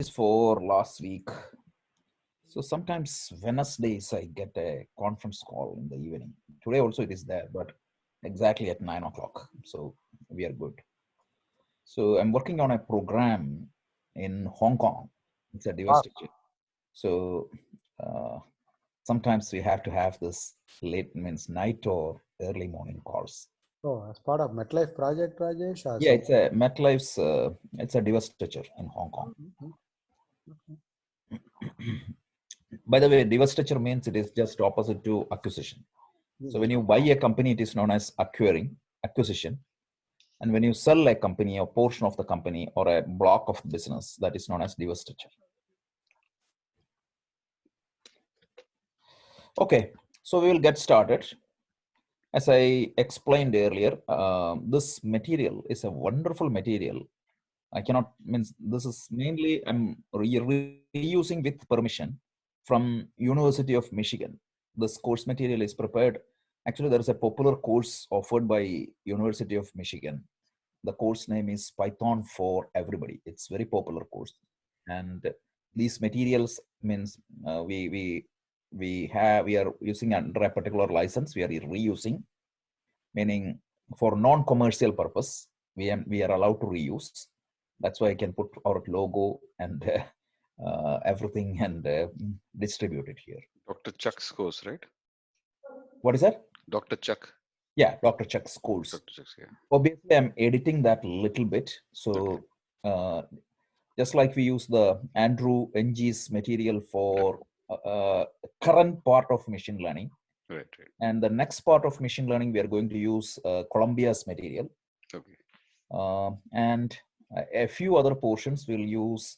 For last week. So sometimes Wednesdays I get a conference call in the evening. Today also it is there, but exactly at 9 o'clock. So we are good. So I'm working on a program in Hong Kong. It's a Wow. divestiture. So uh, sometimes we have to have this late means night or early morning calls. So, as part of MetLife project, Rajesh, or Yeah, some. it's a MetLife's. It's a divestiture in Hong Kong. By the way, divestiture means it is just opposite to acquisition. So when you buy a company, it is known as acquisition. And when you sell a company or portion of the company or a block of business, that is known as divestiture. Okay, so we will get started. As I explained earlier, this material is a wonderful material. I cannot means this is mainly I'm reusing with permission from University of Michigan. This course material is prepared. Actually, there is a popular course offered by University of Michigan. The course name is Python for Everybody. It's very popular course, and these materials means we are using under a particular license. We are reusing, meaning for non-commercial purpose, we are allowed to reuse. That's why I can put our logo and everything and distribute it here. Dr. Chuck's course, right? What is that? Dr. Chuck. Yeah, Dr. Chuck's course. Dr. Chuck's, yeah. Obviously, I'm editing that a little bit. So just like we use the Andrew NG's material for current part of machine learning. Right. And the next part of machine learning, we are going to use Columbia's material. Okay. And a few other portions will use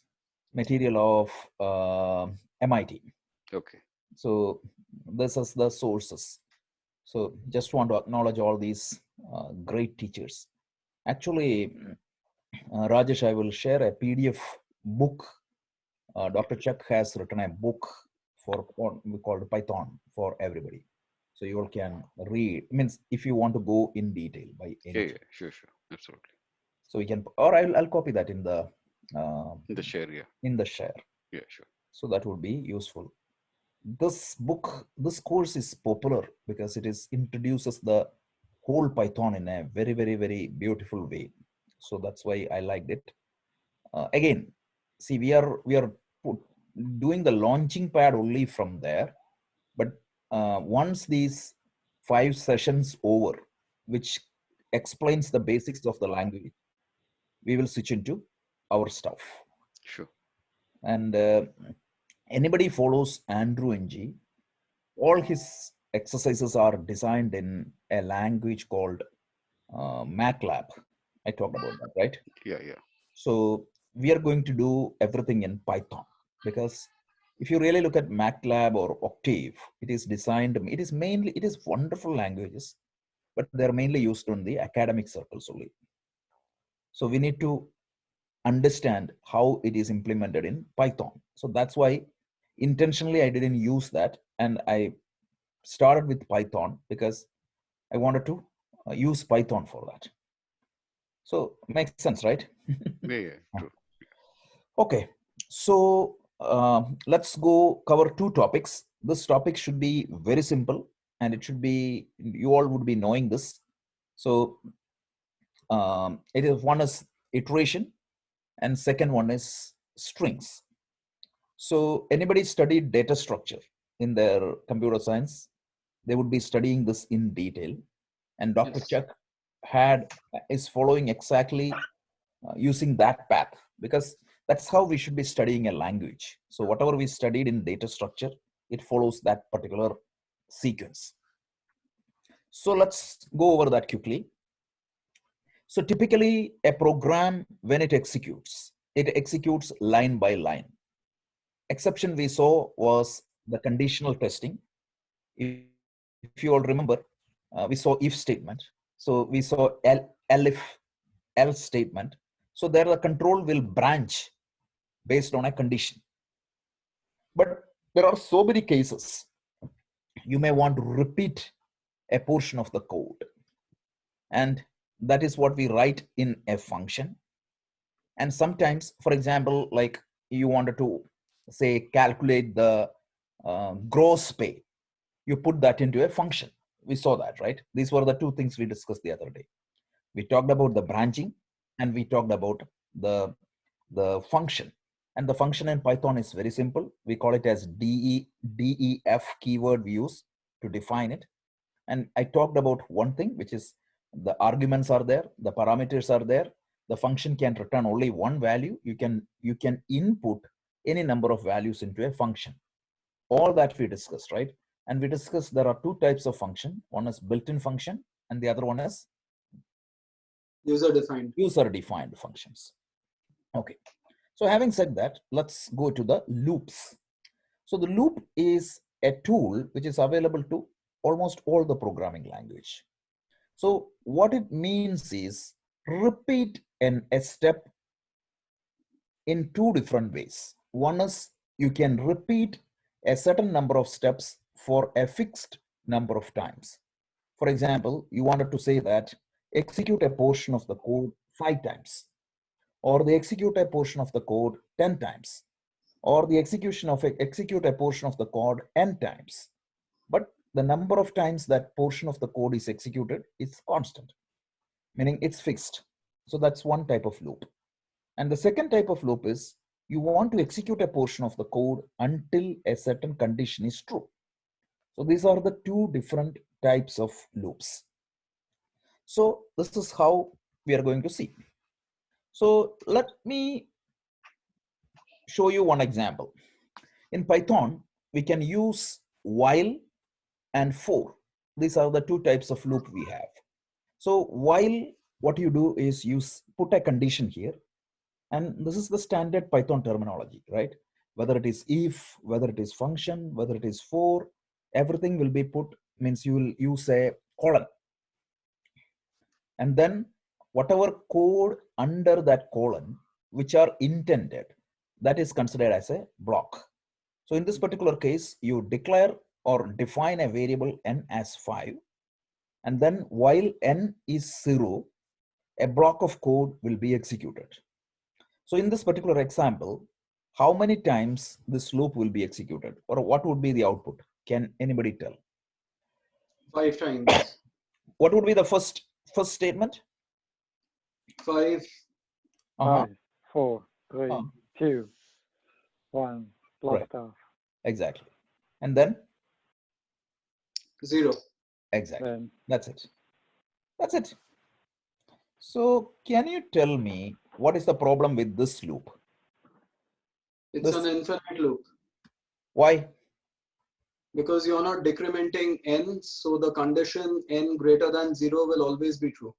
material of MIT. Okay. So this is the sources. So just want to acknowledge all these great teachers. Actually, Rajesh, I will share a PDF book. Dr. Chuck has written a book we called Python for Everybody. So you all can read. It means if you want to go in detail by any. Yeah, sure, absolutely. So we can, or I'll copy that in the share. Yeah. In the share. Yeah, sure. So that would be useful. This book, this course is popular because it introduces the whole Python in a very, very, very beautiful way. So that's why I liked it. Again, see, we are doing the launching pad only from there. But once these 5 sessions over, which explains the basics of the language, we will switch into our stuff. Sure. And anybody follows Andrew NG, all his exercises are designed in a language called MATLAB. I talked about that, right? Yeah. So we are going to do everything in Python, because if you really look at MATLAB or Octave, it is designed, it is wonderful languages, but they're mainly used in the academic circles only. So we need to understand how it is implemented in Python. So that's why intentionally I didn't use that, and I started with Python because I wanted to use Python for that. So makes sense, right? Yeah, true. Okay, so let's go cover 2 topics. This topic should be very simple, and it should be, you all would be knowing this. So it is, one is iteration, and second one is strings. So anybody studied data structure in their computer science, they would be studying this in detail. And Dr. Chuck is following exactly using that path, because that's how we should be studying a language. So whatever we studied in data structure, it follows that particular sequence. So let's go over that quickly. So typically a program, when it executes line by line. Exception we saw was the conditional testing. If you all remember, we saw if statement. So we saw else statement. So there the control will branch based on a condition. But there are so many cases you may want to repeat a portion of the code. And that is what we write in a function. And sometimes, for example, like you wanted to say calculate the gross pay, you put that into a function. We saw that, right? These were the two things we discussed the other day. We talked about the branching and we talked about the function. And the function in Python is very simple. We call it as DEF keyword we use to define it. And I talked about one thing, which is the arguments are there, the parameters are there. The function can return only one value. You can input any number of values into a function. All that we discussed, right? And we discussed there are two types of function. One is built-in function and the other one is user-defined functions. Okay. So having said that, let's go to the loops. So the loop is a tool which is available to almost all the programming language. So what it means is repeat a step in two different ways. One is you can repeat a certain number of steps for a fixed number of times. For example, you wanted to say that execute a portion of the code 5 times, or they execute a portion of the code 10 times, or the execute a portion of the code n times. But the number of times that portion of the code is executed is constant, meaning it's fixed. So that's one type of loop. And the second type of loop is you want to execute a portion of the code until a certain condition is true. So these are the two different types of loops. So this is how we are going to see. So let me show you one example. In Python, we can use while and for. These are the two types of loop we have. So while, what you do is you put a condition here, and this is the standard Python terminology, right? Whether it is if, whether it is function, whether it is for, everything will be put, means you will use a colon. And then whatever code under that colon, which are intended, that is considered as a block. So in this particular case, you declare or define a variable n as 5. And then while n is 0, a block of code will be executed. So in this particular example, how many times this loop will be executed, or what would be the output? Can anybody tell? 5 times. What would be the first statement? 5. 5, 4, 3, Uh, 2, 1, blast Right. off. Exactly. And then 0. exactly. Then That's it. That's it. So can you tell me what is the problem with this loop? It's This- an infinite loop Why? because you're not decrementing n, so the condition n greater than 0 will always be true.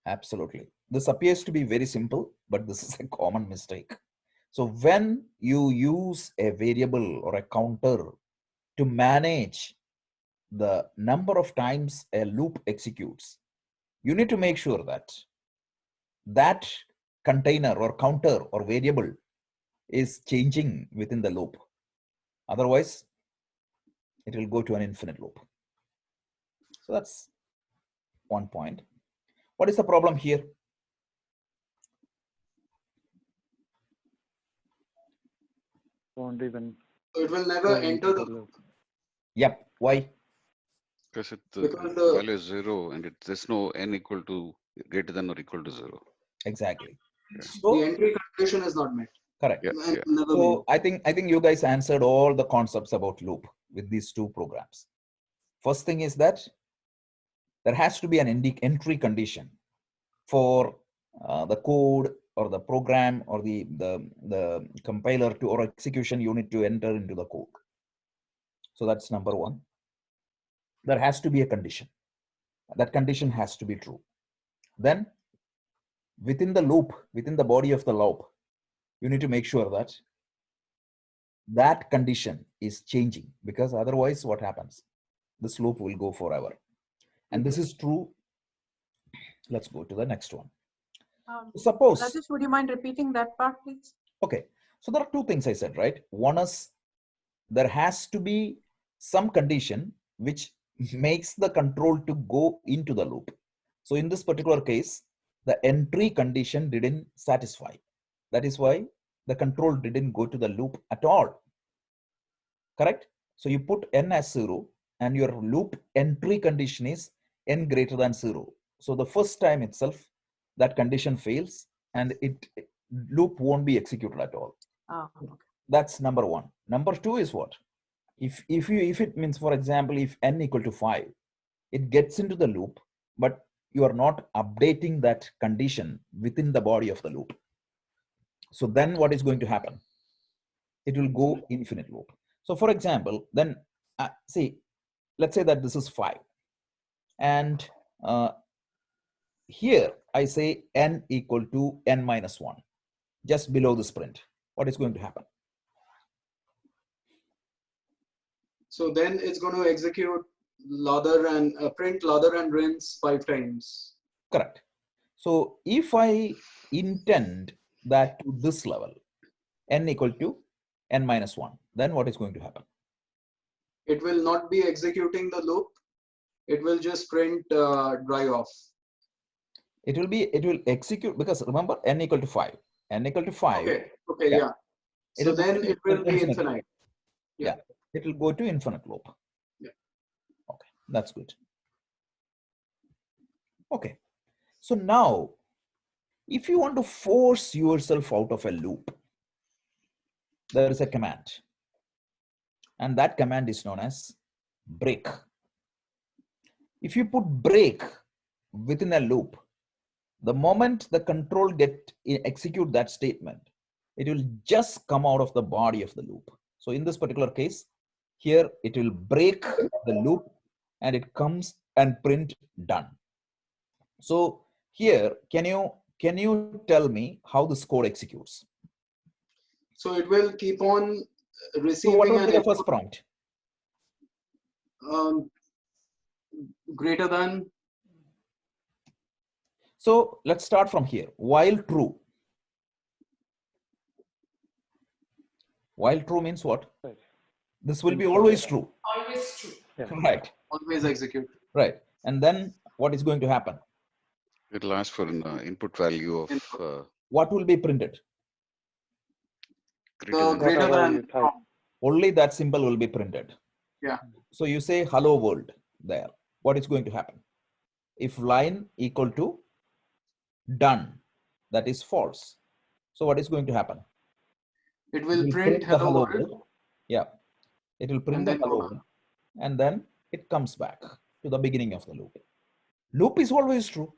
Absolutely. This appears to be very simple, but this is a common mistake. So when you use a variable or a counter to manage the number of times a loop executes, you need to make sure that that container or counter or variable is changing within the loop. Otherwise, it will go to an infinite loop. So that's one point. What is the problem here? won't even So it will never go enter into the loop. Yep. Why? Because Because the the- value is 0 and there's no n equal to greater than or equal to 0. Exactly. Yeah. the So entry condition is not met. correct. Yeah, And yeah. will never be So met. I think you guys answered all the concepts about loop with these two programs. First thing is that there has to be an entry condition for the code or the program or the compiler to or execution unit to enter into the code. So that's number one. There has to be a condition. That condition has to be true. Then within the loop, within the body of the loop, you need to make sure that that condition is changing, because otherwise what happens? This loop will go forever. And this is true. Let's go to the next one. Suppose, Rajesh, would you mind repeating that part, please? okay, so there are two things I said, right? One is there has to be some condition which makes the control to go into the loop. So in this particular case, the entry condition didn't satisfy. That is why the control didn't go to the loop at all. Correct? So you put n as 0 and your loop entry condition is n greater than 0. So the first time itself, that condition fails and loop won't be executed at all. Okay. That's number one. Number two is what? If it means, for example, if n equal to 5, it gets into the loop, but you are not updating that condition within the body of the loop. So then what is going to happen? It will go infinite loop. So for example, then see, let's say that this is 5. And here I say n equal to n minus 1, just below the sprint. What is going to happen? So then it's going to execute lather and print lather and rinse 5 times. Correct. So if I intend that to this level, n equal to n minus 1, then what is going to happen? It will not be executing the loop. It will just print dry off. It will execute, because remember n equal to 5. N equal to 5. Okay, yeah. So It'll go then to it will be infinite. infinite. Yeah. It will go to infinite loop. Yeah. Okay, that's good. Okay. So now, if you want to force yourself out of a loop, there is a command. And that command is known as break. If you put break within a loop, the moment the control execute that statement, it will just come out of the body of the loop. So in this particular case, here it will break the loop and it comes and print done. So here, can you tell me how this code executes? So it will keep on So receiving what will an be the first prompt? greater than. So let's start from here. While true. While true means what? Right. This will be always true. Always true. Yeah. Right. Always execute. Right. And then what is going to happen? It'll ask for an input value of What will be printed? greater The than greater Whatever than you type. Only that symbol will be printed. Yeah. So you say hello world there. What is going to happen? If line equal to done, that is false. So what is going to happen? it will print hello world. Yeah. It will print And the then hello go world. And then it comes back to the beginning of the loop. Loop is always true.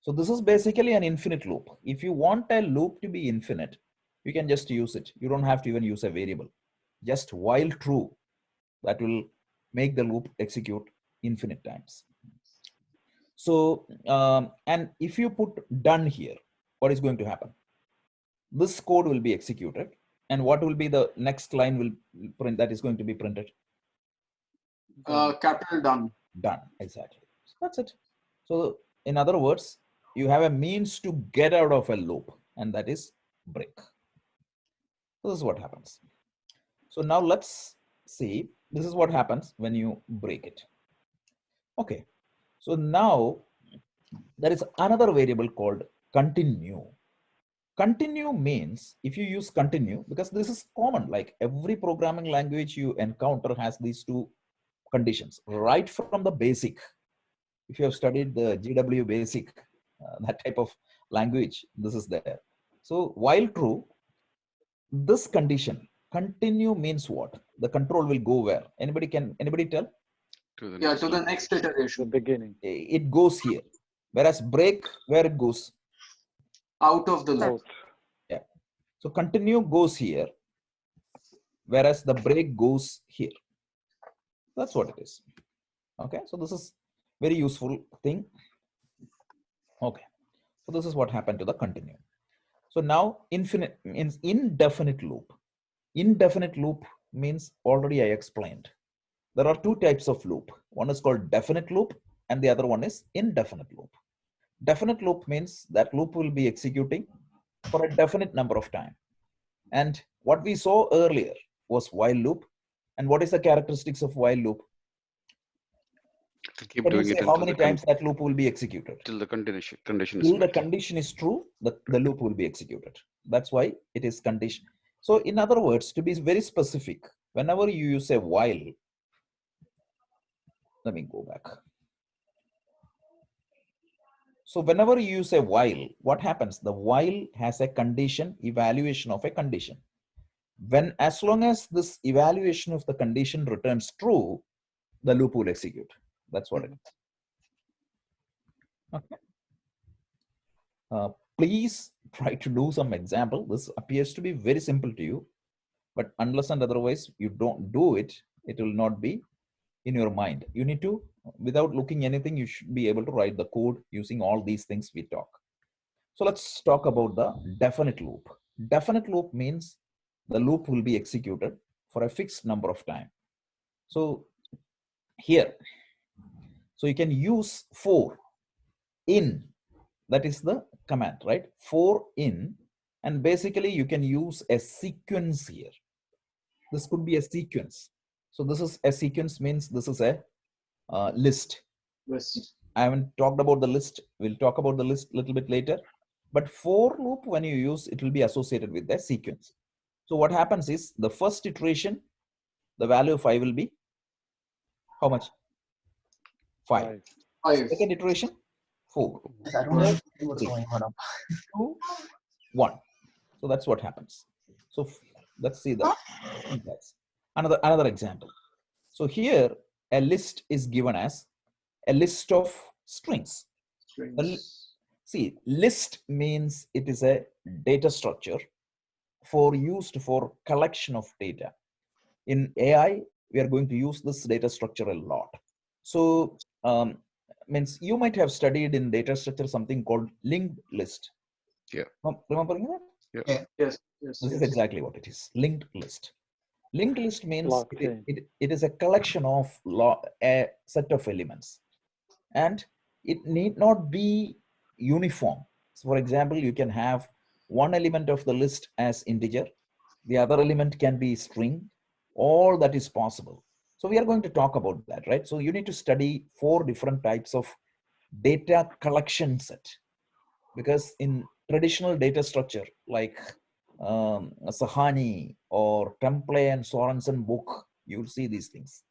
So this is basically an infinite loop. If you want a loop to be infinite, you can just use it. You don't have to even use a variable. Just while true, that will make the loop execute infinite times. So, and if you put done here, what is going to happen? This code will be executed. And what will be the next line will print that is going to be printed? Capital done. Done, exactly. So that's it. So in other words, you have a means to get out of a loop, and that is break. So this is what happens. So now let's see, this is what happens when you break it. Okay, so now there is another variable called continue. Continue means, if you use continue, because this is common, like every programming language you encounter has these two conditions, right from the basic. If you have studied the GW basic, that type of language, this is there. So while true, this condition, continue means what? The control will go where? Anybody tell? to the Yeah, next to the loop. next The iteration. beginning. It goes here. Whereas break, where it goes? Out of the loop. Out. Yeah. So continue goes here, whereas the break goes here. That's what it is. Okay, so this is very useful thing. Okay, so this is what happened to the continue. So now infinite means indefinite loop. Indefinite loop means, already I explained. There are two types of loop. One is called definite loop and the other one is indefinite loop. Definite loop means that loop will be executing for a definite number of time. And what we saw earlier was while loop. And what is the characteristics of while loop? It'll keep Can you doing say it how until many the times that loop will be executed? till the condition is Till the met. condition is true, the loop will be executed. That's why it is condition. So in other words, to be very specific, whenever you use a while, let me go back. So whenever you use a while, what happens? The while has a condition, evaluation of a condition. When, as long as this evaluation of the condition returns true, the loop will execute. That's what it is. Okay. Please try to do some example. This appears to be very simple to you, but unless and otherwise you don't do it, it will not be in your mind. You need to, without looking anything, you should be able to write the code using all these things we talk. So let's talk about the definite loop. Definite loop means the loop will be executed for a fixed number of time. So here, so you can use for in, that is the command, right? For in, and basically you can use a sequence here. This could be a sequence. So this is a sequence, means this is a list. List. I haven't talked about the list. We'll talk about the list a little bit later. But for loop, when you use, it will be associated with the sequence. So what happens is the first iteration, the value of I will be how much? 5. 5. Second iteration, 4. I don't Third, know what's 3, going on. 2, 1. So that's what happens. So let's see the syntax. Another example. So here a list is given as a list of strings. Strings. See, list means it is a data structure for used for collection of data. In AI, we are going to use this data structure a lot. So means you might have studied in data structure something called linked list. Yeah. Remember that? Yeah. Yes. Yes. This is yes. exactly what it is. Linked list. Linked list means Blockchain. it is a collection of a set of elements, and it need not be uniform. So for example, you can have one element of the list as integer, the other element can be string, all that is possible. So we are going to talk about that, right? So you need to study 4 different types of data collection set, because in traditional data structure like Sahani or Template and Sorensen book, you'll see these things.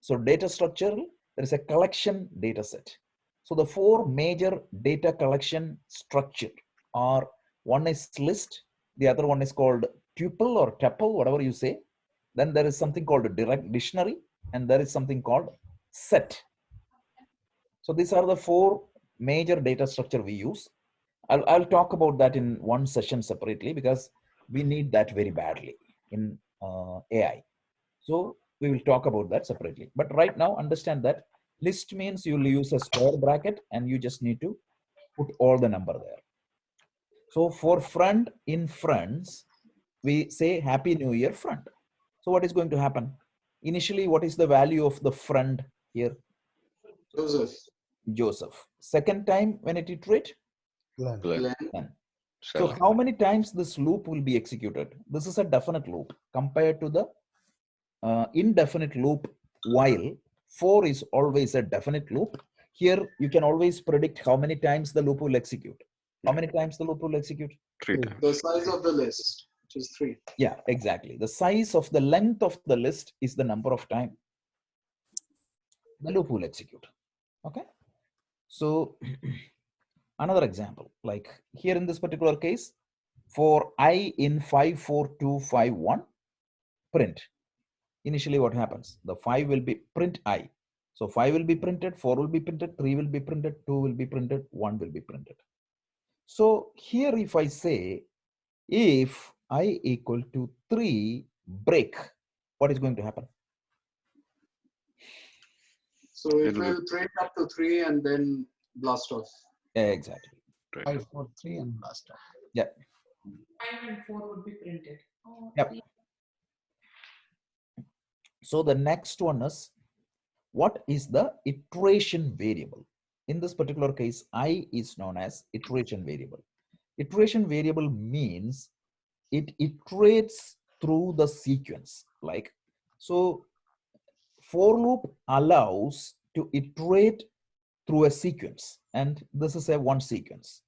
So data structure, there is a collection data set. So the 4 major data collection structure are, one is list, the other one is called tuple or tuple, whatever you say. Then there is something called a direct dictionary, and there is something called set. So these are the 4 major data structure we use. I'll talk about that in one session separately, because we need that very badly in AI. So we will talk about that separately. But right now, understand that list means you'll use a square bracket and you just need to put all the number there. So for friend in friends, we say Happy New Year friend. So what is going to happen? Initially, what is the value of the friend here? Joseph. Joseph. Second time when it iterate? Glenn. Glenn. Glenn. So Sally. how many times this loop will be executed? This is a definite loop compared to the indefinite loop. While for is always a definite loop, here you can always predict how many times the loop will execute. How many times the loop will execute? 3 3. times. The size of the list, which is 3. Yeah, exactly. The size of the length of the list is the number of time the loop will execute. Okay. So another example, like here in this particular case, for I in 54251, print. Initially what happens? The 5 will be print I. So 5 will be printed, 4 will be printed, 3 will be printed, 2 will be printed, 1 will be printed. So here if I say, if I equal to 3 break, what is going to happen? So it It'll be- will print up to 3 and then blast off. Exactly. 5, 4, 3 and blast off. Yeah. 5 and 4 would be printed. Oh, Yep. So the next one is, what is the iteration variable? In this particular case, I is known as iteration variable. Iteration variable means it iterates through the sequence. Like, so for loop allows to iterate through a sequence, and this is a one sequence.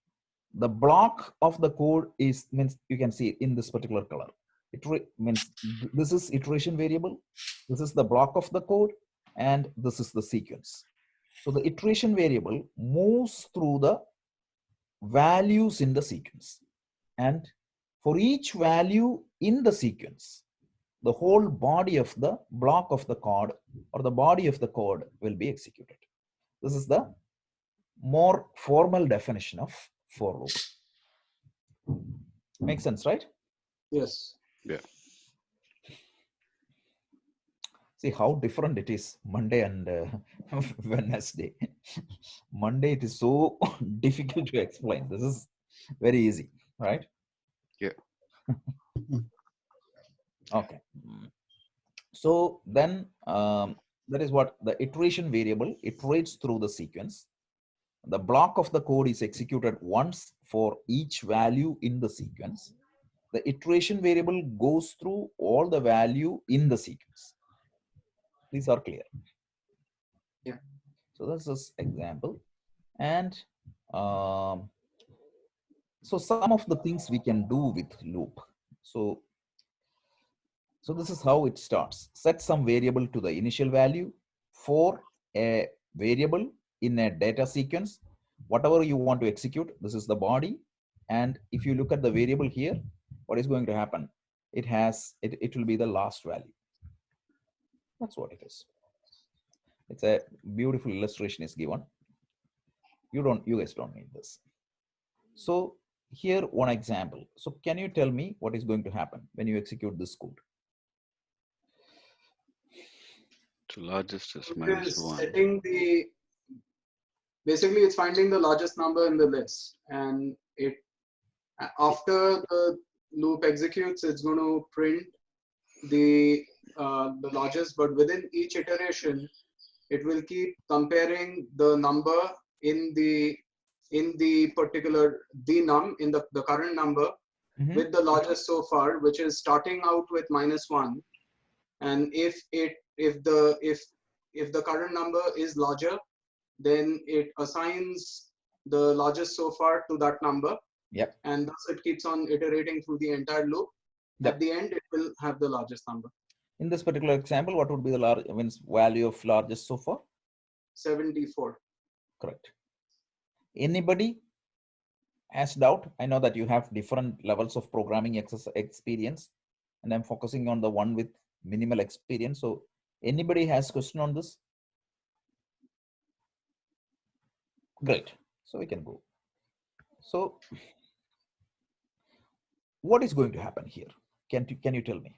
The block of the code is, means you can see in this particular color. It means this is iteration variable, this is the block of the code, and this is the sequence. So the iteration variable moves through the values in the sequence, and for each value in the sequence, the whole body of the block of the code or the body of the code will be executed. This is the more formal definition of for loop. Makes sense, right? Yes. Yeah. See how different it is Monday and Wednesday. Monday it is so difficult to explain. This is very easy, right? Yeah. Okay. So then that is what the iteration variable iterates through the sequence. The block of the code is executed once for each value in the sequence. The iteration variable goes through all the value in the sequence. These are clear. Yeah. So this is example. And so some of the things we can do with loop. So this is how it starts. Set some variable to the initial value for a variable in a data sequence. Whatever you want to execute, this is the body. And if you look at the variable here, what is going to happen? It will be the last value. That's what it is. It's a beautiful illustration is given. You guys don't need this. So here one example. So can you tell me what is going to happen when you execute this code? So largest is It minus is 1. setting the, basically it's finding the largest number in the list, and it, after the loop executes, it's going to print the largest, but within each iteration, it will keep comparing the number in the particular num in the current number with the largest so far, which is starting out with -1. And if the current number is larger, then it assigns the largest so far to that number. Yep. And thus it keeps on iterating through the entire loop. Yep. At the end, it will have the largest number. In this particular example, what would be the value of largest so far? 74. Correct. Anybody has doubt? I know that you have different levels of programming experience, and I'm focusing on the one with minimal experience. So anybody has question on this? Great. So we can go. So what is going to happen here? Can you tell me?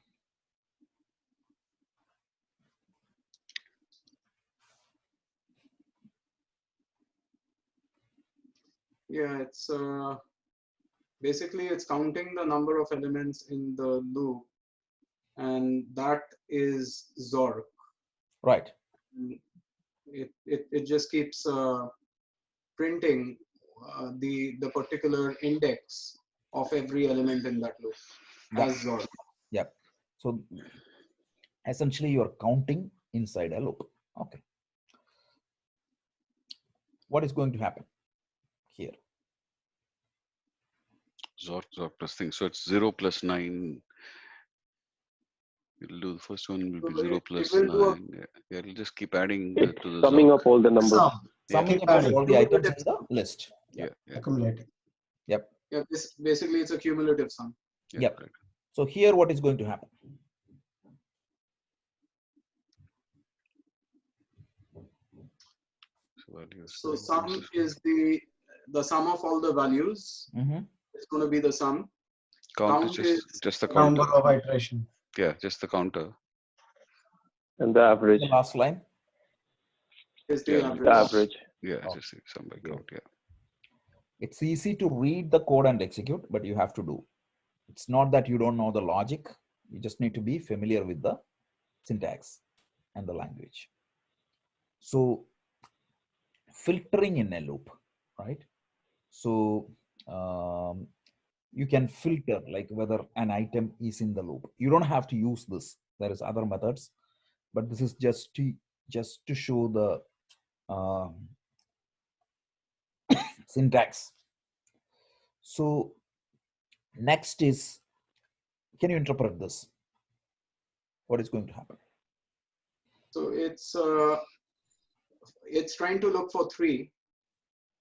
Yeah, it's basically it's counting the number of elements in the loop, and that is Zork. Right. It just keeps printing the particular index of every element in that loop as Zork. Yep. So essentially you're counting inside a loop. Okay. What is going to happen here? Zork plus thing. So it's 0 plus 9. It'll do the first one will be 0 plus 9. Yeah, it'll just keep adding to the Summing Zork. up all the numbers. Summing Keep up adding. all the items in the list. Yeah. Accumulating. Yep. Yeah, basically it's a cumulative sum. Yep. Correct. So here what is going to happen? So sum is the sum of all the values. It's going to be the sum. Count is just the counter. Number of iteration. Yeah, just the counter. And the average. The last line is the average. The average. Yeah, Oh. just sum by count. Yeah. It's easy to read the code and execute, but you have to do. It's not that you don't know the logic. You just need to be familiar with the syntax and the language. So filtering in a loop, right? So you can filter like whether an item is in the loop. You don't have to use this. There is other methods, but this is just to show the syntax. So next is, can you interpret this? What is going to happen? So it's trying to look for 3,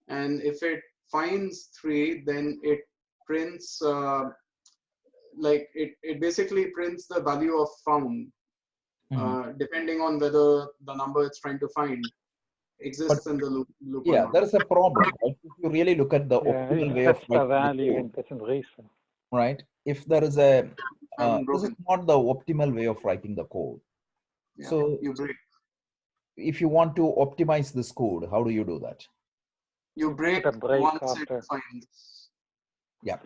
and if it finds 3, then it prints like it basically prints the value of found, depending on whether the number it's trying to find exists in the loop or Yeah, not. there is a problem, right? If you really look at the Yeah, optimal it way of sets the writing the value code, and doesn't reset. right? If there is a, this Broken. is not the optimal way of writing the code. Yeah, So you break. if you want to optimize this code, how do you do that? You break Put a break once after. it finds. Yeah,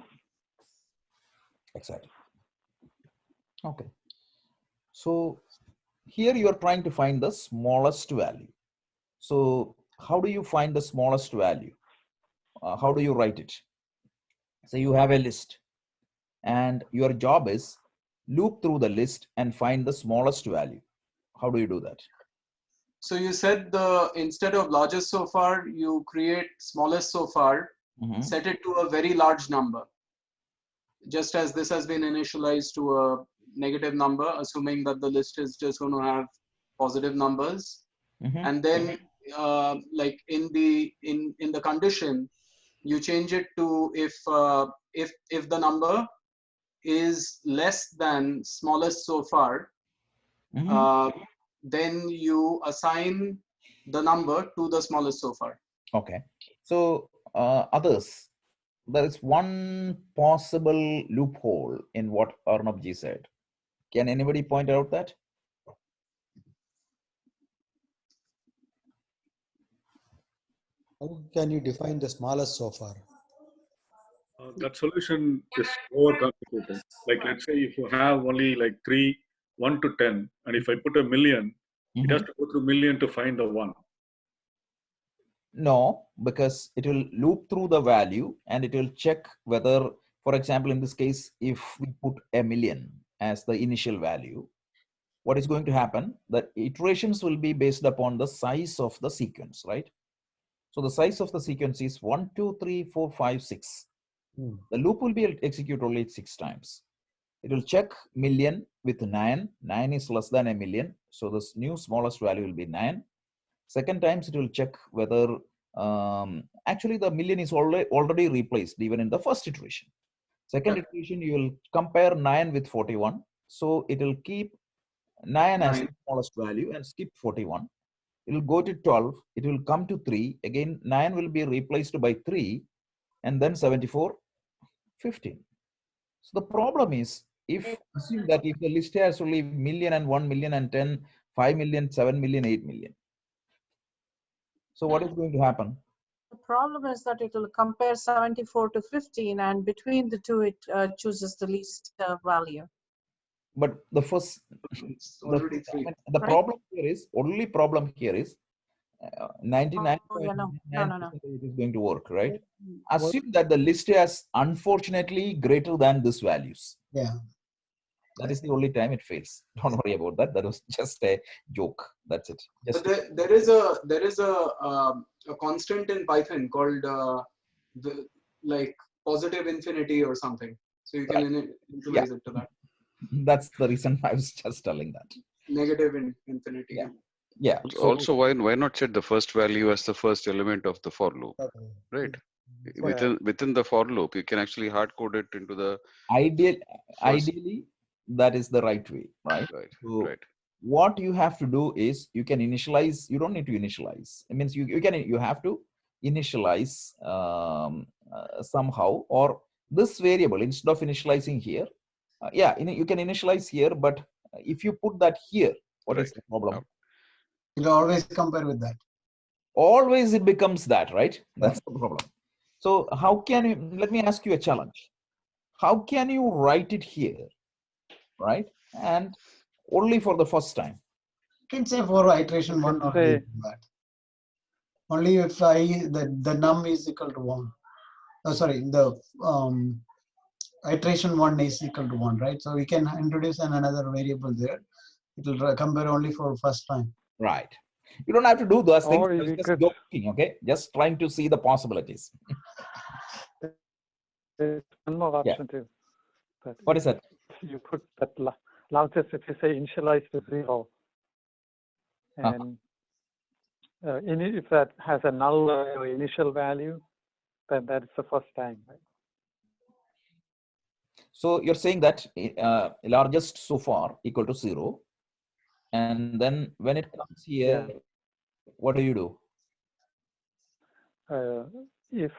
exactly. Okay. So here you are trying to find the smallest value. So how do you find the smallest value? How do you write it? So you have a list, and your job is loop through the list and find the smallest value. How do you do that? So you said instead of largest so far, you create smallest so far, set it to a very large number. Just as this has been initialized to a negative number, assuming that the list is just going to have positive numbers. And then like in the condition, you change it to if the number is less than smallest so far, then you assign the number to the smallest so far. Okay. So others, there is one possible loophole in what Arnabji said. Can anybody point out that? How can you define the smallest so far? That solution is overcomplicated. Like, let's say if you have only like 1 to 10, and if I put a million, it has to go through million to find the 1. No, because it will loop through the value and it will check whether, for example, in this case, if we put a million as the initial value, what is going to happen? The iterations will be based upon the size of the sequence, right? So the size of the sequence is 1, 2, 3, 4, 5, 6. The loop will be execute only 6 times. It will check million with 9. 9 is less than a million. So this new smallest value will be 9. Second times it will check whether actually the million is already replaced even in the first iteration. Second iteration, you will compare 9 with 41. So it will keep 9 as the smallest value and skip 41. It will go to 12. It will come to 3. Again, 9 will be replaced by 3 and then 74, 15. So the problem is, assume that if the list has only million and 1 million and 10, 5 million, 7 million, 8 million. So what is going to happen? The problem is that it will compare 74 to 15, and between the two, it chooses the least value. But the first, the problem here is, only problem here is 99.9% it is going to work, right? Assume that the list has unfortunately greater than this values. Yeah. That is the only time it fails. Don't worry about that. That was just a joke. That's it. Just but there is a constant in Python called like positive infinity or something. So you can initialize it to that. That's the reason I was just telling that. Negative infinity. Yeah. Also, why not set the first value as the first element of the for loop, right? Within the for loop, you can actually hard code it into the ideally that is the right way, right? So what you have to do is you can initialize. You don't need to initialize. It means you have to initialize somehow, or this variable instead of initializing here. You can initialize here, but if you put that here, what is the problem? You'll always compare with that. Always it becomes that, right? That's the problem. So how can you, let me ask you a challenge. How can you write it here, right? And only for the first time. You can say for iteration 1 or that. Only if the num is equal to 1. Oh, sorry, the iteration 1 is equal to 1, right? So we can introduce another variable there. It will compare only for first time. Right. You don't have to do those things. Or I was we just could, joking, okay? Just trying to see the possibilities. there's one more Yeah. option too. But What is that? if you put that largest, if you say initialize to 0, and if that has a null or initial value, then that's the first time, right? So you're saying that largest so far equal to 0. And then when it comes here, what do? If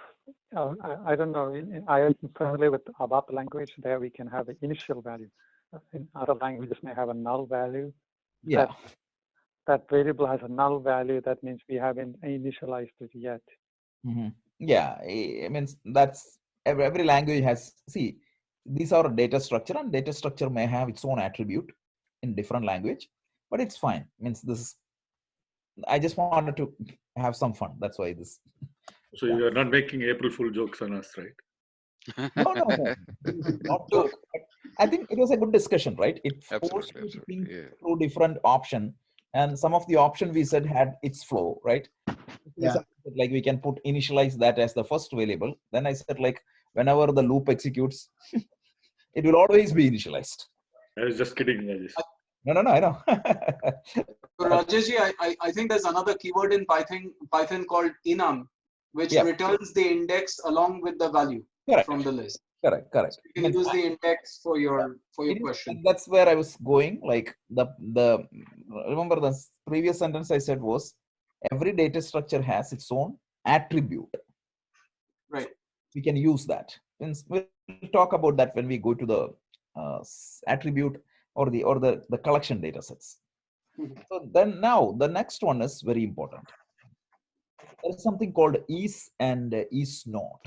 I don't know, I am familiar with ABAP language. There we can have an initial value. In other languages may have a null value. Yeah. That variable has a null value. That means we haven't initialized it yet. Mm-hmm. Yeah, I mean that's every language has. See, these are data structure, and data structure may have its own attribute in different language, but it's fine. Means this is. I just wanted to have some fun. That's why this. So you are not making April Fool jokes on us, right? No. Not joke. But I think it was a good discussion, right? It forced Absolutely, me to think yeah. through different option, and some of the option we said had its flow, right? Yeah. Like we can put initialize that as the first variable. Then I said like whenever the loop executes, it will always be initialized. I was just kidding, Rajesh. No, I know. Rajesh, I think there's another keyword in Python called enum, which returns the index along with the value from the list. Correct. So you can use the index for your question. And that's where I was going. Like the remember the previous sentence I said was every data structure has its own attribute. Right. We can use that. And we'll talk about that when we go to the attribute or the collection data sets. So then now the next one is very important. There is something called is and is not.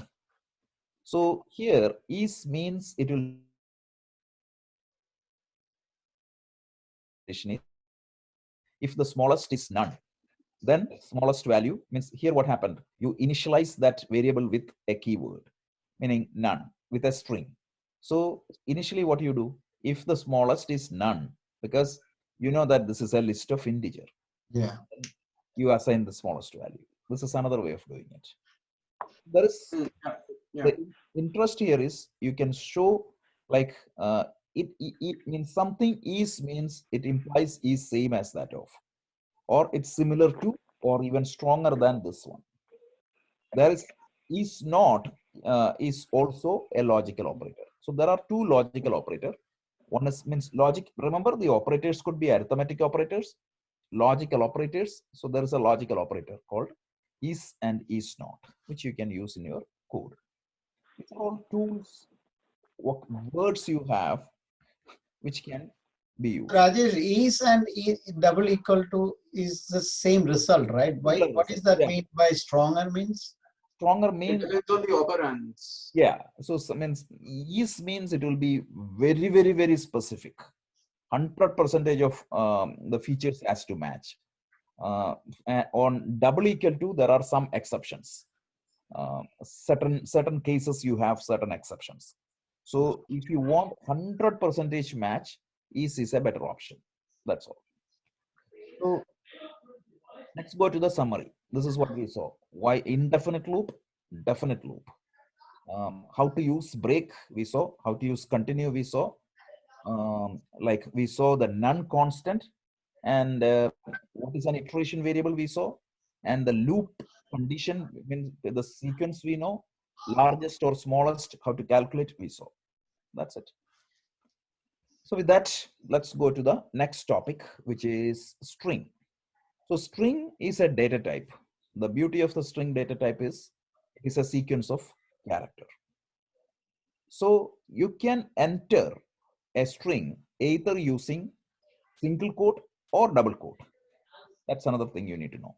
So here is means it will if the smallest is none, then smallest value means here what happened, you initialize that variable with a keyword meaning none with a string. So initially what you do, if the smallest is none, because you know that this is a list of integer, you assign the smallest value. This is another way of doing it. There is the interest here is you can show like it means something is means it implies is same as that of, or it's similar to, or even stronger than this one. There is not is also a logical operator. So there are two logical operators. One is means logic. Remember the operators could be arithmetic operators, logical operators. So there is a logical operator called is and is not, which you can use in your code. These are all tools, what words you have, which can be used. Rajesh, is and double equal to is the same result, right? What does that mean by stronger means? Stronger means it depends on the operands. Yeah, so means is means it will be very, very, very specific. 100% of the features has to match. On double equal to, there are some exceptions. Certain cases you have certain exceptions. So if you want 100% match, is a better option. That's all. So let's go to the summary. This is what we saw. Why indefinite loop? Definite loop. How to use break, we saw. How to use continue, we saw. Like we saw the non-constant, and what is an iteration variable, we saw. And the loop condition, means the sequence we know. Largest or smallest, how to calculate, we saw. That's it. So with that, let's go to the next topic, which is string. So string is a data type. The beauty of the string data type is it is a sequence of character. So you can enter a string either using single quote or double quote. That's another thing you need to know.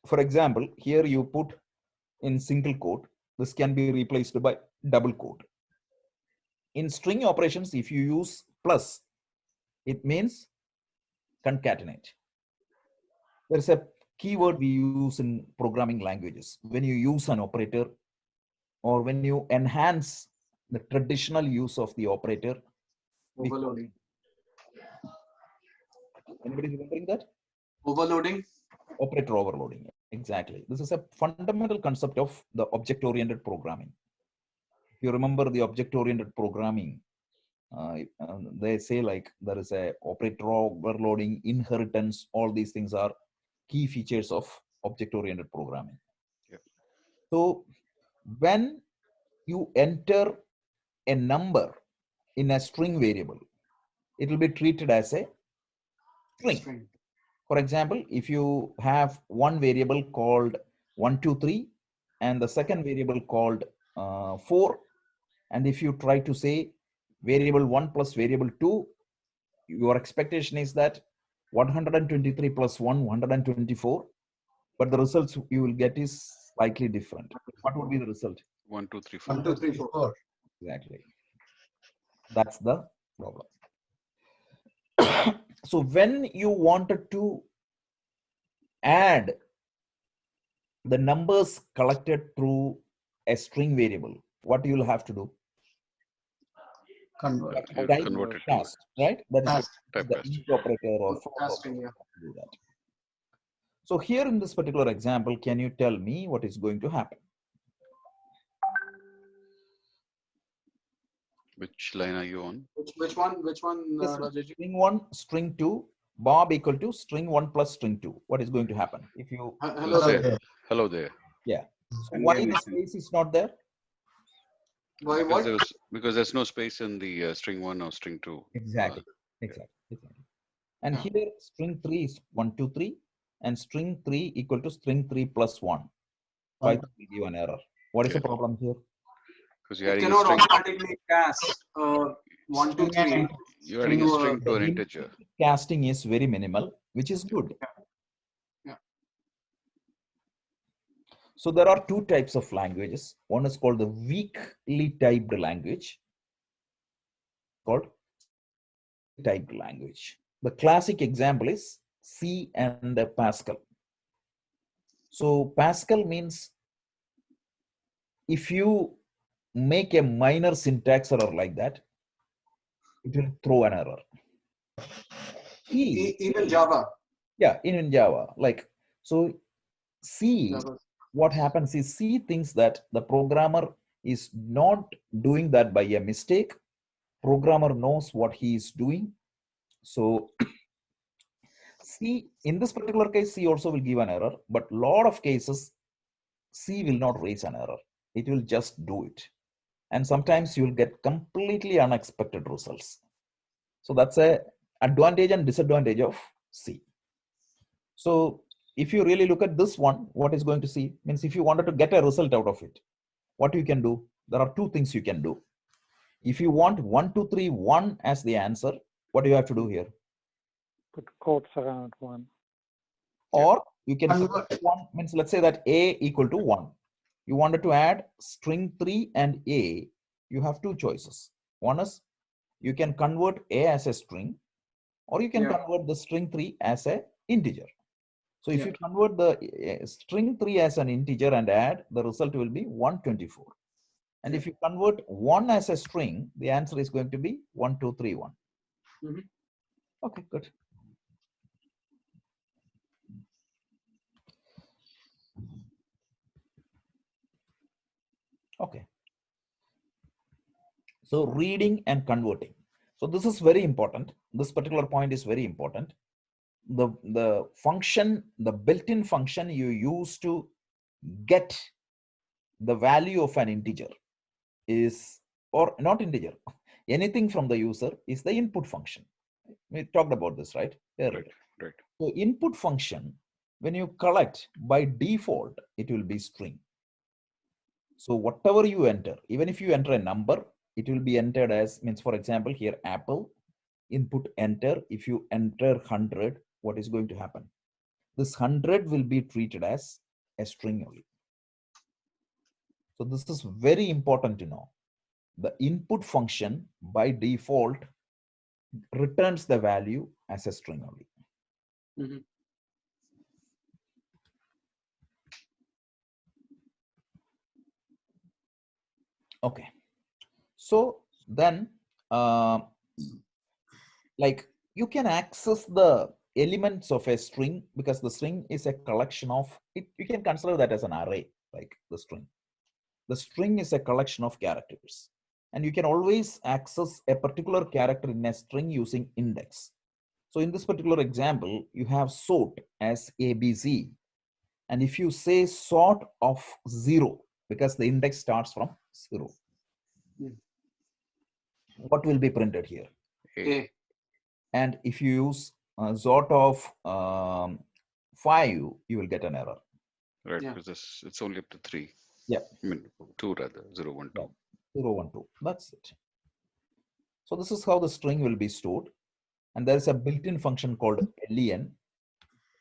For example, here you put in single quote, this can be replaced by double quote. In string operations, if you use plus, it means concatenate. There's a keyword we use in programming languages. When you use an operator or when you enhance the traditional use of the operator, overloading. Anybody remembering that? Overloading. Operator overloading. Exactly. This is a fundamental concept of the object-oriented programming. If you remember the object-oriented programming, they say like there is a operator overloading, inheritance. All these things are key features of object-oriented programming. Yep. So when you enter a number in a string variable, it will be treated as a string. For example, if you have one variable called 123 and the second variable called 4, and if you try to say variable 1 plus variable 2, your expectation is that 123 plus 1, 124, but the results you will get is slightly different. What would be the result? 1, 2, 3, 4. 1, 2, 3, 4. Exactly. That's the problem. So when you wanted to add the numbers collected through a string variable, what you will have to do? Convert. Type Convert it cast, right? That is Cast. the typecast. int operator or float Casting, operator yeah. to do that. So here in this particular example, can you tell me what is going to happen? Which line are you on? Which one, This Rajesh? string 1, string 2, Bob equal to string 1 plus string 2. What is going to happen? If you Hello Say, there. hello there. yeah. So And why name the is space is not there? Why what? Because there's no space in the string 1 or string 2. Exactly. Exactly. And here string 3 is 1, 2, 3, and string 3 equal to string 3 plus 1. Python will give an error. What is the problem here? Because you're It adding a cannot string. automatically cast 1, 2, 3. You're adding a string to The an input integer. casting is very minimal, which is good. Yeah. So there are two types of languages. One is called the weakly typed language, called typed language. The classic example is C and Pascal. So Pascal means if you make a minor syntax error like that, it will throw an error. Even Java. Yeah, in Java. Like, so C, Java. what happens is C thinks that the programmer is not doing that by a mistake. Programmer knows what he is doing. So C, in this particular case, C also will give an error, but a lot of cases, C will not raise an error. It will just do it. And sometimes you will get completely unexpected results. So that's a advantage and disadvantage of C. So if you really look at this one, what is going to see means if you wanted to get a result out of it, what you can do, there are two things you can do. If you want 1, 2, 3, 1 as the answer, what do you have to do here? Put quotes around 1. Or you can put 1 means let's say that A equal to 1. You wanted to add string 3 and A, you have two choices. One is you can convert A as a string, or you can convert the string 3 as an integer. So if you convert the string 3 as an integer and add, the result will be 124. And if you convert 1 as a string, the answer is going to be 1231. Okay, good. Okay. So reading and converting. So this is very important. This particular point is very important. The function, the built-in function you use to get the value of an integer is, or not integer, anything from the user is the input function. We talked about this, right? Right. So input function, when you collect, by default, it will be string. So whatever you enter, even if you enter a number, it will be entered as, means for example, here apple, input enter. If you enter 100, what is going to happen? This 100 will be treated as a string only. So this is very important to know. The input function by default returns the value as a string only. Okay. So then, like you can access the elements of a string, because the string is a collection of it. You can consider that as an array, like the string. The string is a collection of characters, and you can always access a particular character in a string using index. So in this particular example, you have sort as ABC. And if you say sort of 0, because the index starts from 0, what will be printed here? A. And if you use sort of 5, you will get an error. Right, Yeah. because it's only up to 3. Yeah. I mean, 2 rather, 0, 1, 2. Yeah. 0, 1, 2. That's it. So this is how the string will be stored. And there is a built-in function called len.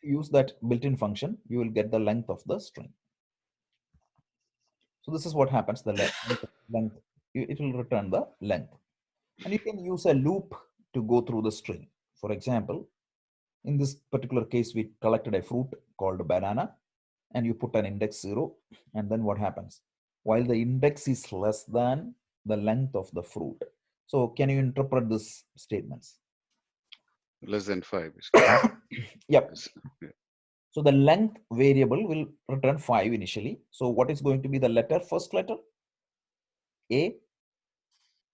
Use that built-in function, you will get the length of the string. So this is what happens, the length, it will return the length. And you can use a loop to go through the string. For example, in this particular case, we collected a fruit called banana, and you put an index 0, and then what happens? While the index is less than the length of the fruit. So can you interpret these statements? Less than 5. Yep. Yeah. So the length variable will return 5 initially. So what is going to be the letter, first letter? A?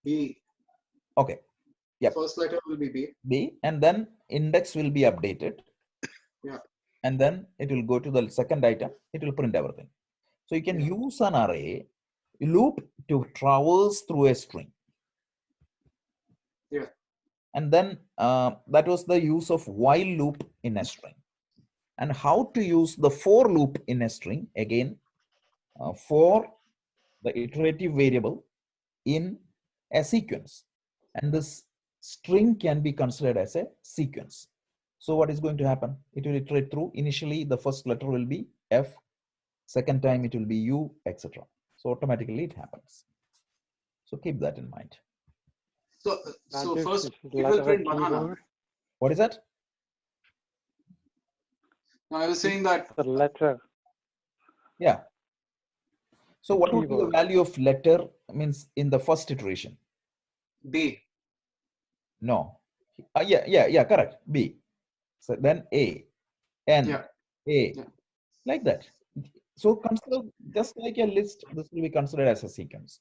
B. Okay. Yep. First letter will be B. B, and then index will be updated. Yeah. And then it will go to the second item. It will print everything. So you can use an array loop to traverse through a string. Yeah. And then that was the use of while loop in a string. And how to use the for loop in a string, again, for the iterative variable in a sequence. And this string can be considered as a sequence. So what is going to happen? It will iterate through. Initially, the first letter will be F. Second time, it will be U, etc. So automatically it happens. So keep that in mind. So first it will letter print a banana. keyword? What is that? No, I was saying that The letter. Yeah. So The what would be the keyword. value of letter means in the first iteration? B. No. Yeah, correct. B. So then A, N, Yeah. A, Yeah. like that. So consider just like a list, this will be considered as a sequence.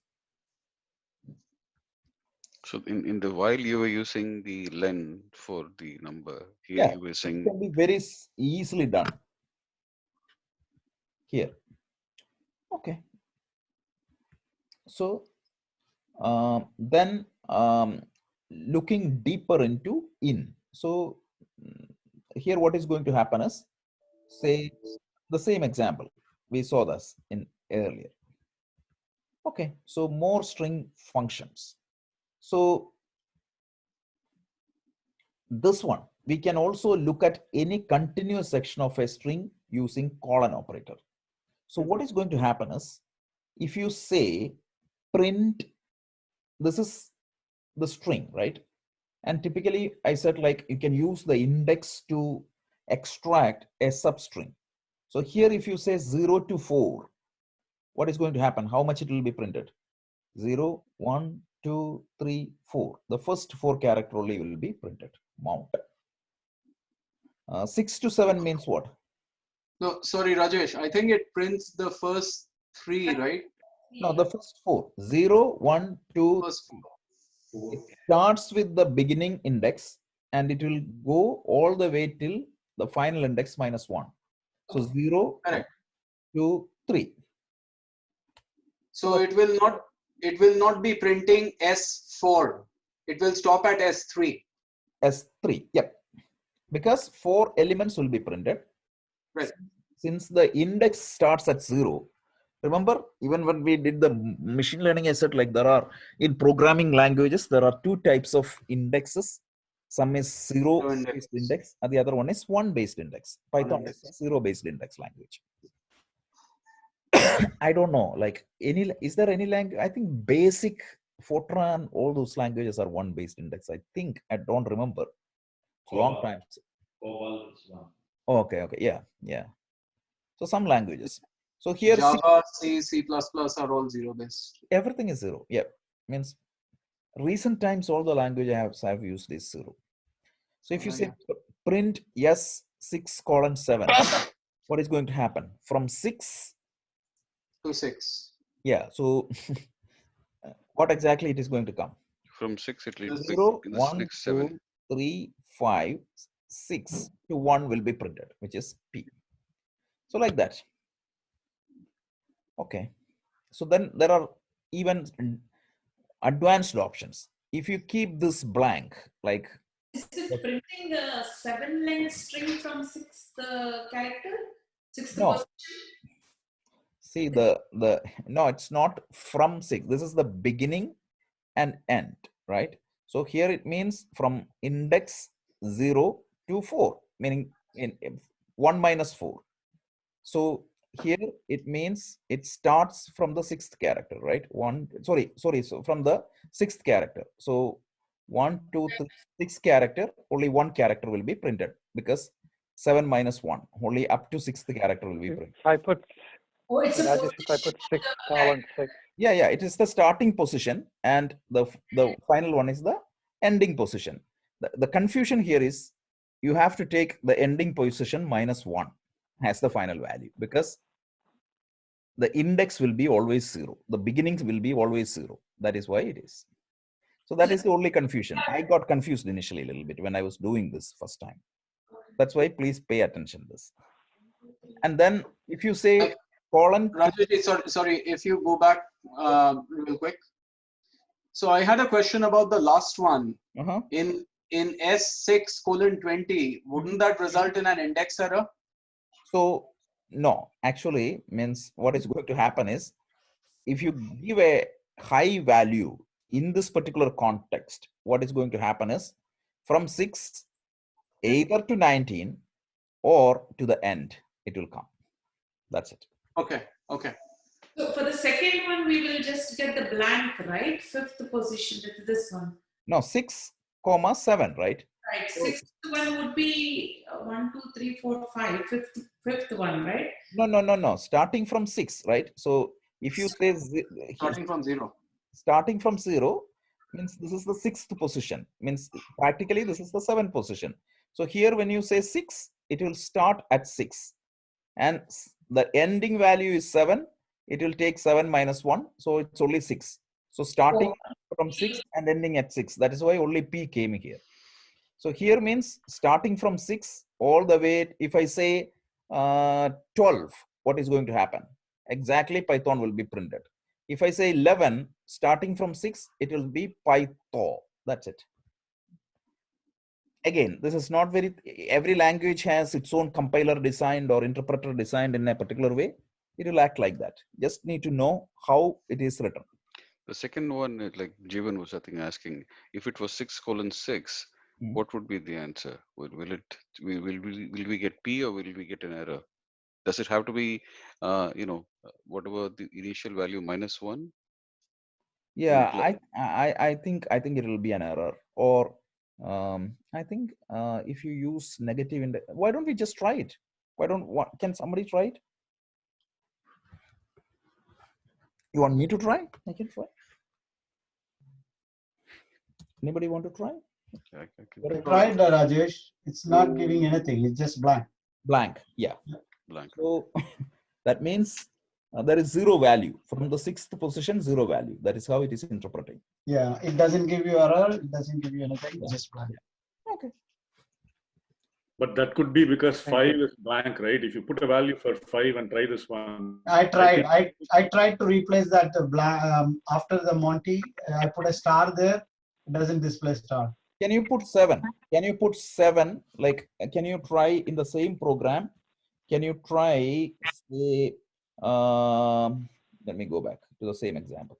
So in the while you were using the len for the number, here Yeah, you were it saying can be very easily done here. Okay. So then looking deeper into in. So here what is going to happen is, say the same example. We saw this in earlier. Okay, so more string functions. So this one, we can also look at any continuous section of a string using colon operator. So what is going to happen is, if you say print, this is the string, right? And typically I said like you can use the index to extract a substring. So here if you say 0 to 4, what is going to happen? How much it will be printed? 0, 1, 2, 3, 4. The first 4 character only will be printed. Mount. 6 to 7 means what? No, sorry, Rajesh. I think it prints the first 3, right? No, the first 4. 0, 1, 2. First 4. It starts with the beginning index and it will go all the way till the final index minus 1. So 0, Correct. 2, 3. So it will not be printing S4. It will stop at S3. S3. Yep. Because 4 elements will be printed. Right. Since the index starts at 0, remember, even when we did the machine learning, I said like there are, in programming languages, there are 2 types of indexes. Some is 0 based index and the other one is 1 based index. Python is a 0 based index language. I don't know, like is there any language? I think basic, Fortran, all those languages are 1 based index. I think, I don't remember. It's a long time. Okay, yeah. So some languages. So here Java, C, C++ are all 0 based. Everything is 0. Yeah, means recent times all the language I have used is 0. So if you say print S6 colon 7, what is going to happen? From 6 to 6. Yeah, so what exactly it is going to come? From 6, it will be 0, in this 1, next 2, 7. 3, 5, 6 to 1 will be printed, which is P. So like that. Okay. So then there are even advanced options. If you keep this blank, like is it printing the 7-line string from 6th character, 6th no, position? see no, it's not from 6. This is the beginning and end, right? So here it means from index 0 to 4, meaning in 1 minus 4. So here it means it starts from the 6th character, right? So from the 6th character. So 1, 2, 3, 6 character, only 1 character will be printed because 7 minus 1, only up to 6th character will be printed. If I put, Oh, it's a Rajesh, if I put 6 colon 6. Yeah, it is the starting position, and the final one is the ending position. The confusion here is you have to take the ending position minus 1 as the final value, because the index will be always 0. The beginnings will be always 0. That is why it is. So that is the only confusion. I got confused initially a little bit when I was doing this first time. That's why please pay attention to this. And then if you say colon. Rajesh, sorry, if you go back real quick. So I had a question about the last one. In S6 colon 20, wouldn't that result in an index error? So no, actually means what is going to happen is if you give a high value in this particular context, what is going to happen is from 6 either to 19 or to the end, it will come. That's it. Okay. So for the second one, we will just get the blank, right? 5th position, this one. No, 6, 7, right? Right. 6th one would be 1, 2, 3, 4, 5. Fifth one, right? No. Starting from 6, right? So if you say starting from 0 means this is the 6th position. Means practically this is the 7th position. So here when you say 6, it will start at 6, and the ending value is 7. It will take 7 minus 1, so it's only 6. So starting from 6 and ending at 6. That is why only P came here. So here means starting from 6 all the way, if I say 12, what is going to happen? Exactly Python will be printed. If I say 11, starting from 6, it will be Python. That's it. Again, this is not every language has its own compiler designed or interpreter designed in a particular way. It will act like that. Just need to know how it is written. The second one, like Jeevan was, I think, asking, if it was 6 colon 6, what would be the answer? Will we get P or will we get an error? Does it have to be, whatever the initial value minus 1? Yeah, I think it will be an error. Or I think if you use negative index, why don't we just try it? Can somebody try it? You want me to try? I can try. Anybody want to try? I tried, Rajesh. It's not giving anything. It's just blank. Blank, yeah. Blank. So that means there is 0 value. From the 6th position, 0 value. That is how it is interpreting. Yeah, it doesn't give you error. It doesn't give you anything. It's just blank. Okay. But that could be because 5 is blank, right? If you put a value for 5 and try this one. I tried. I tried to replace that blank after the Monty. I put a star there. It doesn't display star. Can you put 7? Can you put 7? Like, can you try in the same program? Can you try, say, let me go back to the same example.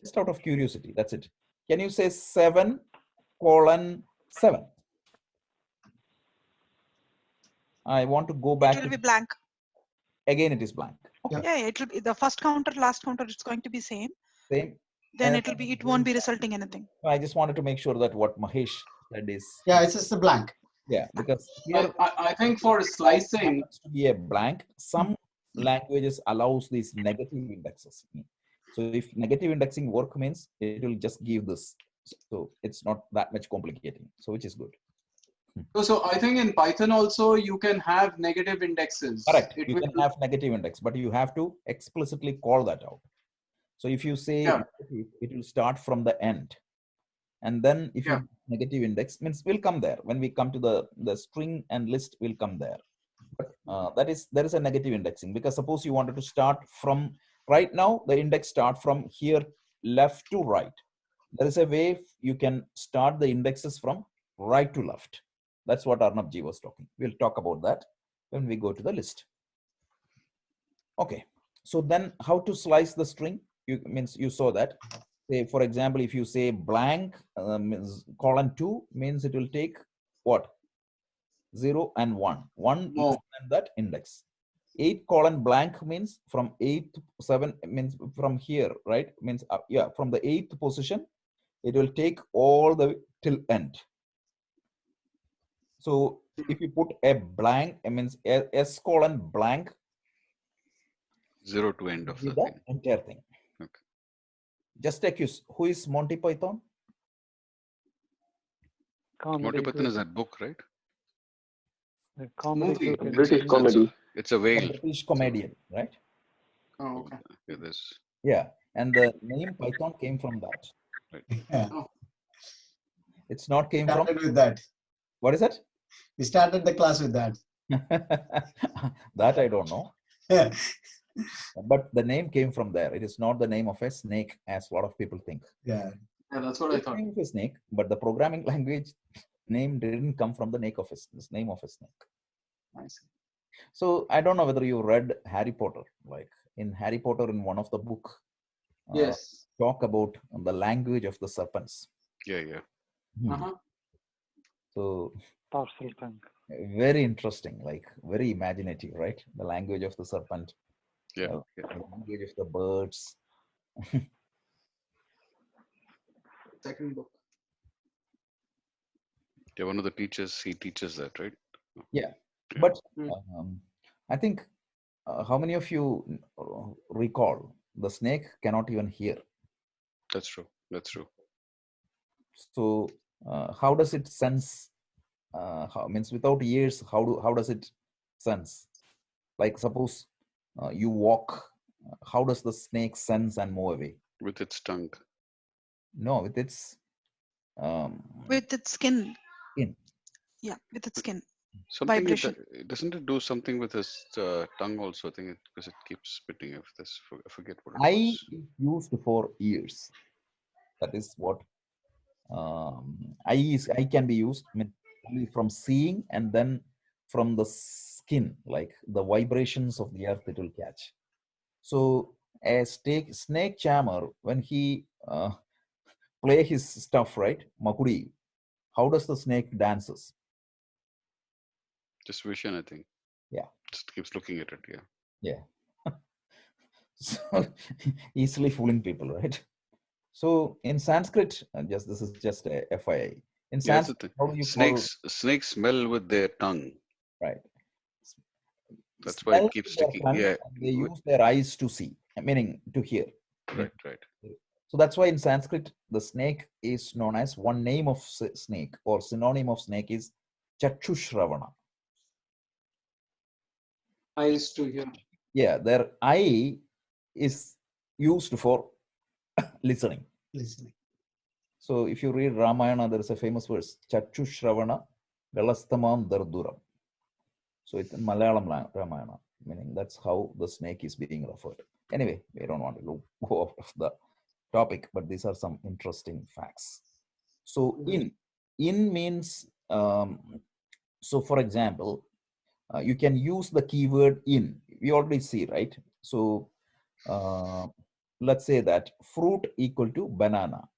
Just out of curiosity, that's it. Can you say 7 colon 7? I want to go back. It will be blank. Again, it is blank. Okay. Yeah, it will be the first counter, last counter. It's going to be same. Same. Then it won't be resulting anything. I just wanted to make sure that what Mahesh said is. Yeah, it's just a blank. Yeah, because here I think for slicing to be a blank, some languages allows these negative indexes. So if negative indexing work means it will just give this. So it's not that much complicating. So which is good. So I think in Python also you can have negative indexes. Correct. It You will, can have negative index, but you have to explicitly call that out. So if you say Yeah. negative, it will start from the end. And then if Yeah. you negative index means will come there. When we come to the string and list will come there. But there is a negative indexing, because suppose you wanted to start from right now, the index start from here left to right. There is a way you can start the indexes from right to left. That's what Arnabji was talking. We'll talk about that when we go to the list. Okay, so then how to slice the string? You saw that. Say, for example, if you say blank :2 means it will take what? 0 and 1. 1 No. less than that index. 8:blank means from 8 to 7 means from here, right? Means yeah, from the 8th position, it will take all the way till end. So if you put a blank, it means S::blank, 0 to end of the the thing. entire thing. Okay. Just accuse. Who is Monty Python? Monty Python is that book, right? The comedy Movie. group in British India. comedy. It's a A whale. British comedian, right? Oh, okay. Yeah, there's Yeah, and the name Python came from that. Yeah. Oh. It's not came from. Started with that. What is it? We started the class with that. That I don't know. Yeah. But the name came from there. It is not the name of a snake, as a lot of people think. Yeah. Yeah, that's what I It's the thought. name of a snake, but the programming language name didn't come from the name of a snake. I see. So I don't know whether you read Harry Potter. Like in Harry Potter, in one of the book, Yes. talk about the language of the serpents. yeah, yeah. Uh-huh. So Parcel tongue. very interesting, like very imaginative, right? The language of the serpent, Yeah, yeah. the language of the birds. Second book. Yeah, one of the teachers, he teaches that, right? Yeah, Yeah. but Hmm. I think how many of you recall the snake cannot even hear? That's true. That's true. So how does it sense? Means without ears, how does it sense? Like suppose you walk, how does the snake sense and move away? With its tongue. No, with its With its skin. skin. Yeah, with its skin. Something Vibration. doesn't it do something with his tongue also? I think because it keeps spitting. If this, I forget what it Eye was. is used for ears. That is what eye can be used, I mean, only from seeing, and then from the skin, like the vibrations of the earth it will catch. So a snake charmer, when he play his stuff, right, Makudi, how does the snake dances? Just vision, I think. Yeah. Just keeps looking at it. Yeah. Yeah. So easily fooling people, right? So in Sanskrit, this is just a FYI. In Yeah, that's the Sanskrit, thing. how do you call? Snakes smell with their tongue. Right. That's why Smell it keeps with their sticking. tongue, Yeah. and they use their eyes to see, meaning to hear. Right. Right. So that's why in Sanskrit, the snake is known as one name of snake, or synonym of snake is Chakshushravana. Eyes to hear. Yeah, their eye is used for listening. Listening. So if you read Ramayana, there is a famous verse, Chakshushravana Galastamam Darduram. So it's in Malayalam Ramayana, meaning that's how the snake is being referred. Anyway, we don't want to go off of the topic, but these are some interesting facts. So in means, so for example, you can use the keyword in. We already see, right? So let's say that fruit equal to banana.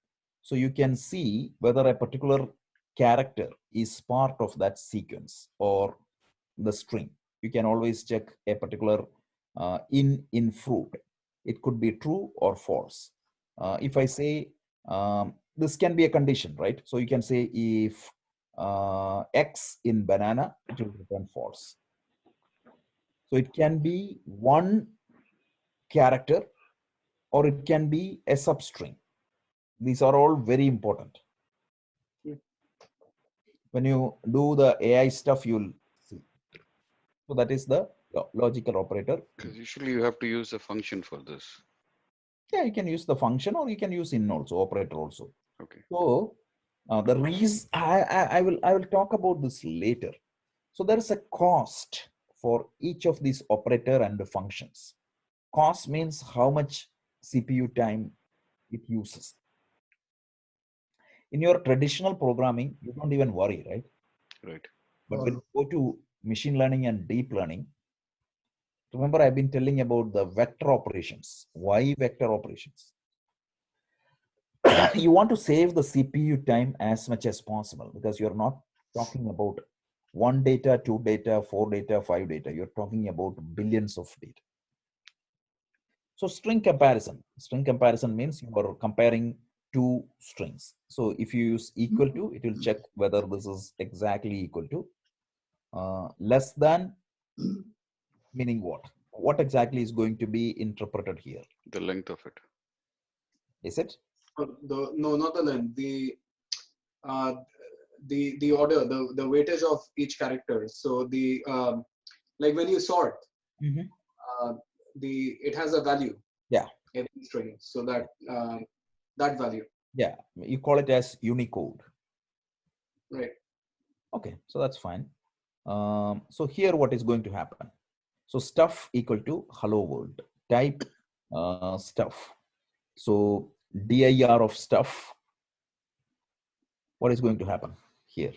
So you can see whether a particular character is part of that sequence or the string. You can always check a particular in fruit. It could be true or false. If I say this can be a condition, right? So you can say if X in banana, it will return false. So it can be one character or it can be a substring. These are all very important. When you do the AI stuff, you'll see. So that is the logical operator. Because usually you have to use a function for this. Yeah, you can use the function or you can use in also, operator also. Okay. So the reason I will talk about this later. So there is a cost for each of these operator and the functions. Cost means how much CPU time it uses. In your traditional programming, you don't even worry, right? Right. But when you go to machine learning and deep learning, remember I've been telling about the vector operations. Why vector operations? You want to save the CPU time as much as possible because you're not talking about one data, two data, four data, five data. You're talking about billions of data. So string comparison means you are comparing two strings. So if you use equal to, it will check whether this is exactly equal to. Less than, meaning what? What exactly is going to be interpreted here? The length of it. Is it? No, not the length. The order, the weightage of each character. So the like when you sort, it has a value. Yeah. Every string. So that that value. Yeah, you call it as Unicode. Right. Okay, so that's fine. So here what is going to happen? So stuff equal to hello world. Type stuff. So dir of stuff. What is going to happen here?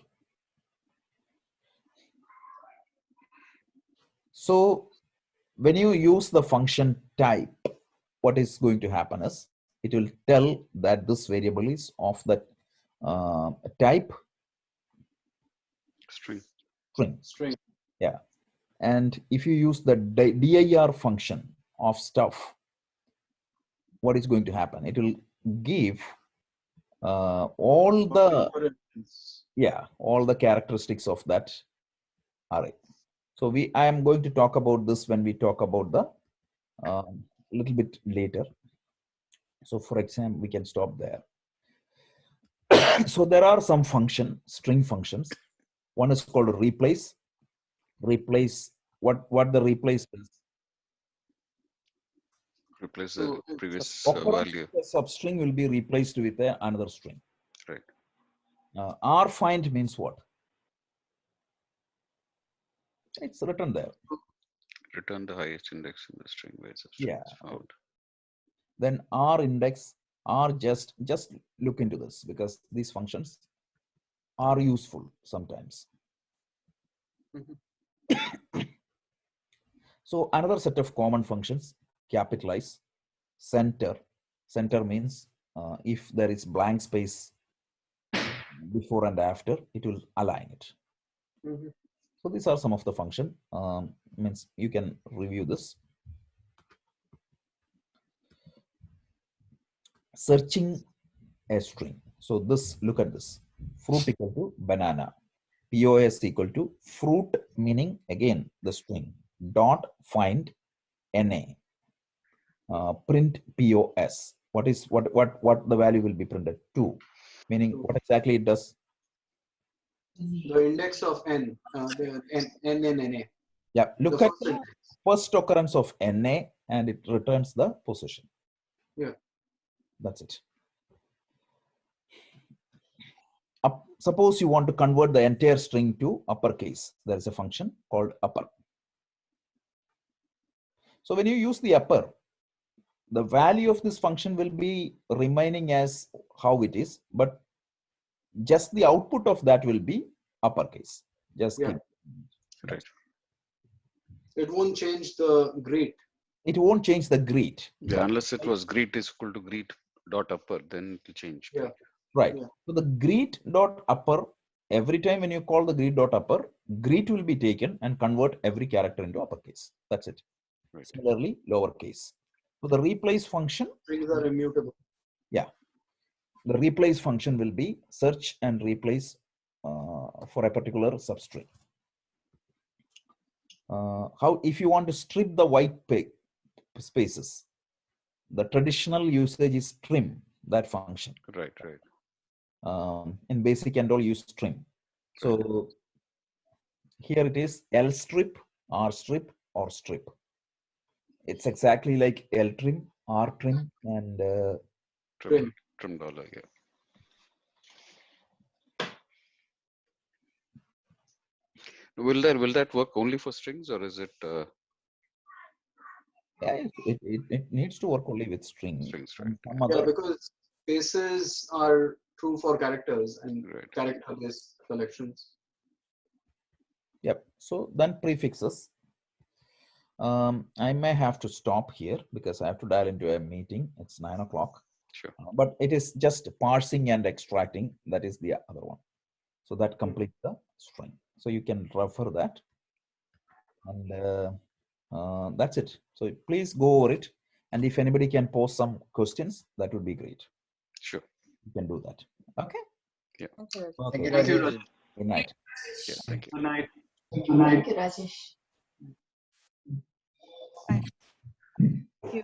So when you use the function type, what is going to happen is it will tell that this variable is of that type string. Yeah. And if you use the dir function of stuff, what is going to happen? It will give all the characteristics of that array. So I am going to talk about this when we talk about the little bit later. So for example, we can stop there. So there are some string functions. One is called replace. Replace, what the replace is? Replace the previous value. The substring will be replaced with another string. Right. rfind means what? It's written there. Return the highest index in the string where substring is found. Thenrindex, just look into this because these functions are useful sometimes. So another set of common functions, capitalize, center. Center means if there is blank space before and after, it will align it. So these are some of the function. Means you can review this. Searching a string. So this, look at this. Fruit equal to banana. POS equal to fruit, meaning again the string. Dot find NA. Print POS. What the value will be printed? 2. Meaning what exactly it does? The index of n, the n and na. Yeah, look at the first occurrence of NA and it returns the position. Yeah. That's it. Suppose you want to convert the entire string to uppercase. There is a function called upper. So when you use the upper, the value of this function will be remaining as how it is, but just the output of that will be uppercase. Just keep. Right. It won't change the greet. It won't change the greet. Yeah, unless it was greet is equal to greet dot upper, then it will change. Yeah. Right. Yeah. So the greet dot upper, every time when you call the greet dot upper, greet will be taken and convert every character into uppercase. That's it. Right. Similarly, lowercase. So the replace function. Strings are immutable. Yeah. The replace function will be search and replace for a particular substring. How if you want to strip the white spaces, the traditional usage is trim, that function. Right, right. In basic and all use trim. So here it is L strip, R strip, or strip. It's exactly like L trim, R trim, and Trim dollar, yeah. Will that work only for strings, or is it? Yeah, it needs to work only with strings. Strings, right? Yeah, because spaces are true for characters and character-based collections. Yep. So then prefixes. I may have to stop here because I have to dial into a meeting. It's 9 o'clock. Sure. But it is just parsing and extracting. That is the other one. So that completes the string. So you can refer that. And that's it. So please go over it. And if anybody can post some questions, that would be great. Sure. You can do that. Okay. Yeah. Okay. Thank you, Rajesh. Good night. Yeah. Thank you. Good night. Thank you, Rajesh. Thank you.